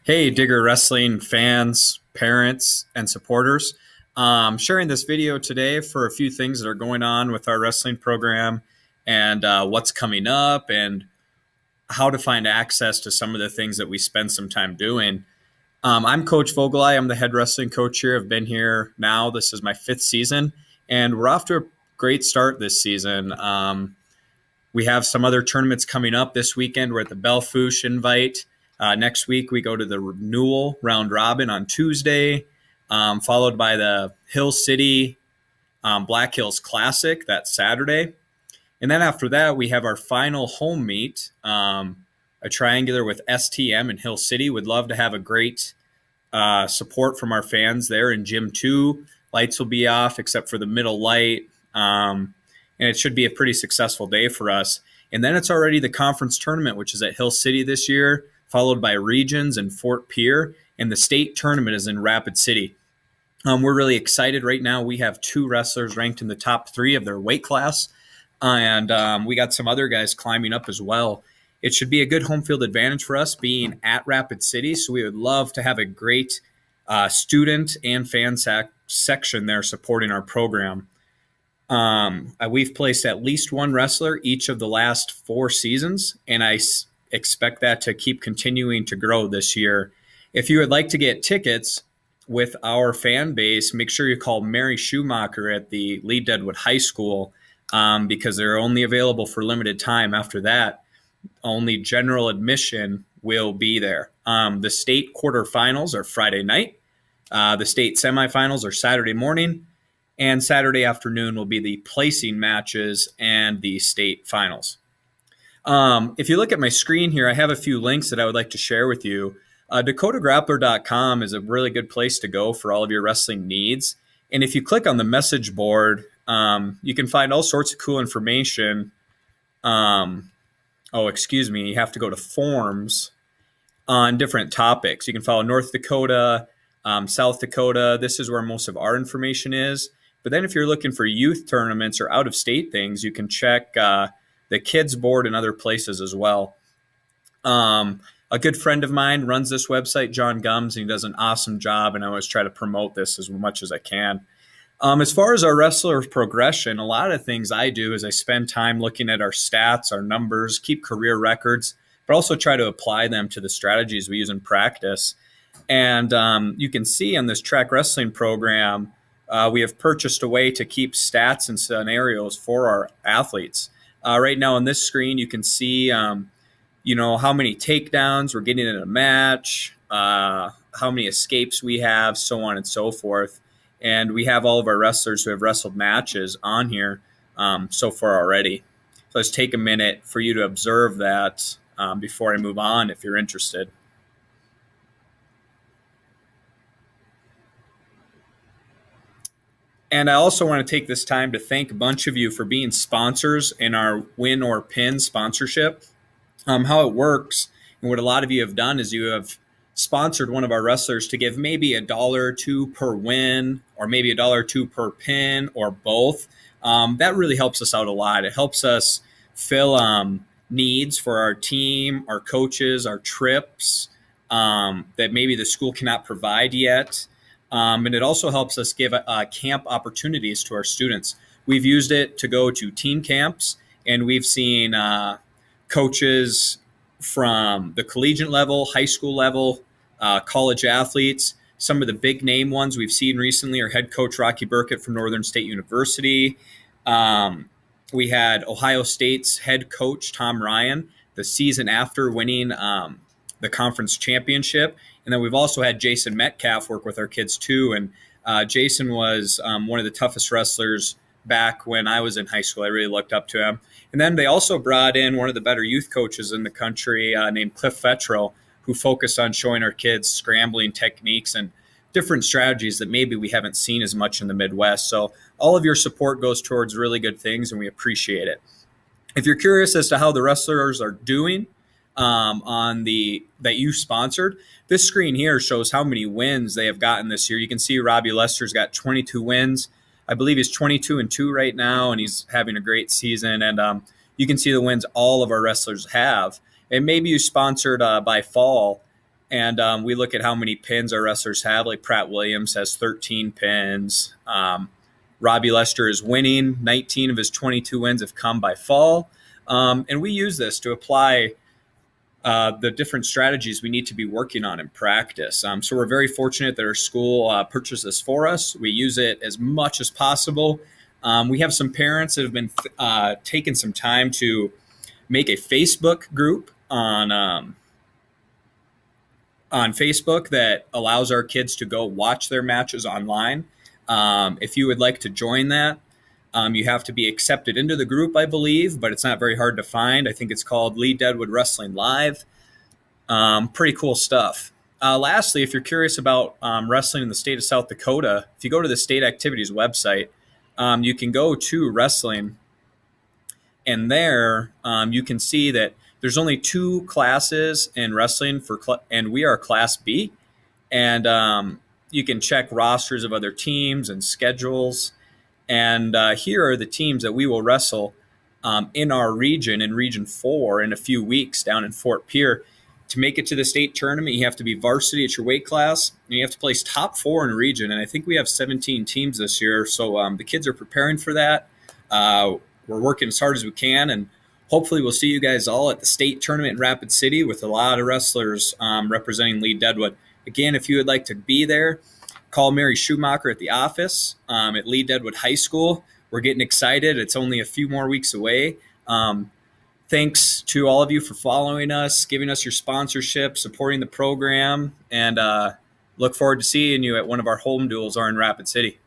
Hey, Digger Wrestling fans, parents, and supporters. Sharing this video today for a few things that are going on with our wrestling program and what's coming up and how to find access to some of the things that we spend some time doing. I'm Coach Voegeli. I'm the head wrestling coach here. I've been here now. This is my fifth season, and we're off to a great start this season. We have some other tournaments coming up this weekend. We're at the Beau Voegeli invite. Next week, we go to the renewal round robin on Tuesday, followed by the Hill City Black Hills Classic that Saturday. And then after that, we have our final home meet, a triangular with STM in Hill City. Would love to have a great support from our fans there in Gym 2. Lights will be off except for the middle light. And it should be a pretty successful day for us. And then it's already the conference tournament, which is at Hill City this year, followed by regions in Fort Pierre, and the state tournament is in Rapid City. We're really excited right now. We have two wrestlers ranked in the top 3 of their weight class, and we got some other guys climbing up as well. It should be a good home field advantage for us being at Rapid City, so we would love to have a great student and fan section there supporting our program. We've placed at least one wrestler each of the last 4 seasons, and I expect that to keep continuing to grow this year. If you would like to get tickets with our fan base, make sure you call Mary Schumacher at the Lead-Deadwood High School because they're only available for limited time. After that, only general admission will be there. The state quarterfinals are Friday night. The state semifinals are Saturday morning. And Saturday afternoon will be the placing matches and the state finals. If you look at my screen here, I have a few links that I would like to share with you. DakotaGrappler.com is a really good place to go for all of your wrestling needs. And if you click on the message board, you can find all sorts of cool information. You have to go to forums on different topics. You can follow North Dakota, South Dakota. This is where most of our information is. But then if you're looking for youth tournaments or out-of-state things, you can check the kids board and other places as well. A good friend of mine runs this website, John Gums, and he does an awesome job, and I always try to promote this as much as I can. As far as our wrestler progression, a lot of things I do is I spend time looking at our stats, our numbers, keep career records, but also try to apply them to the strategies we use in practice. And you can see on this track wrestling program, we have purchased a way to keep stats and scenarios for our athletes. Right now on this screen, you can see, how many takedowns we're getting in a match, how many escapes we have, so on and so forth. And we have all of our wrestlers who have wrestled matches on here so far already. So let's take a minute for you to observe that before I move on if you're interested. And I also want to take this time to thank a bunch of you for being sponsors in our Win or Pin sponsorship. How it works and what a lot of you have done is you have sponsored one of our wrestlers to give maybe $1 or $2 per win or maybe $1 or $2 per pin or both. That really helps us out a lot. It helps us fill needs for our team, our coaches, our trips that maybe the school cannot provide yet. And it also helps us give camp opportunities to our students. We've used it to go to team camps, and we've seen coaches from the collegiate level, high school level, college athletes. Some of the big name ones we've seen recently are head coach Rocky Burkett from Northern State University. We had Ohio State's head coach Tom Ryan the season after winning the conference championship. And then we've also had Jason Metcalf work with our kids too. And Jason was one of the toughest wrestlers back when I was in high school. I really looked up to him. And then they also brought in one of the better youth coaches in the country named Cliff Fettrell, who focused on showing our kids scrambling techniques and different strategies that maybe we haven't seen as much in the Midwest. So all of your support goes towards really good things, and we appreciate it. If you're curious as to how the wrestlers are doing that you sponsored, this screen here shows how many wins they have gotten this year. You can see Robbie Lester's got 22 wins. I believe he's 22-2 right now, and he's having a great season. And you can see the wins all of our wrestlers have. And maybe you sponsored by fall. And we look at how many pins our wrestlers have. Like Pratt Williams has 13 pins. Robbie Lester is winning. 19 of his 22 wins have come by fall. And we use this to apply the different strategies we need to be working on in practice. So we're very fortunate that our school purchased this for us. We use it as much as possible. We have some parents that have been taking some time to make a Facebook group on Facebook that allows our kids to go watch their matches online. If you would like to join that, you have to be accepted into the group, I believe, but it's not very hard to find. I think it's called Lead-Deadwood Wrestling Live. Pretty cool stuff. Lastly, if you're curious about wrestling in the state of South Dakota, if you go to the state activities website, you can go to wrestling, and there you can see that there's only 2 classes in wrestling and we are Class B. And you can check rosters of other teams and schedules. And here are the teams that we will wrestle in our region, in Region 4, in a few weeks down in Fort Pierre. To make it to the state tournament, you have to be varsity at your weight class, and you have to place top 4 in region. And I think we have 17 teams this year, so the kids are preparing for that. We're working as hard as we can, and hopefully we'll see you guys all at the state tournament in Rapid City with a lot of wrestlers representing Lead-Deadwood. Again, if you would like to be there, call Mary Schumacher at the office at Lead-Deadwood High School. We're getting excited. It's only a few more weeks away. Thanks to all of you for following us, giving us your sponsorship, supporting the program, and look forward to seeing you at one of our home duels or in Rapid City.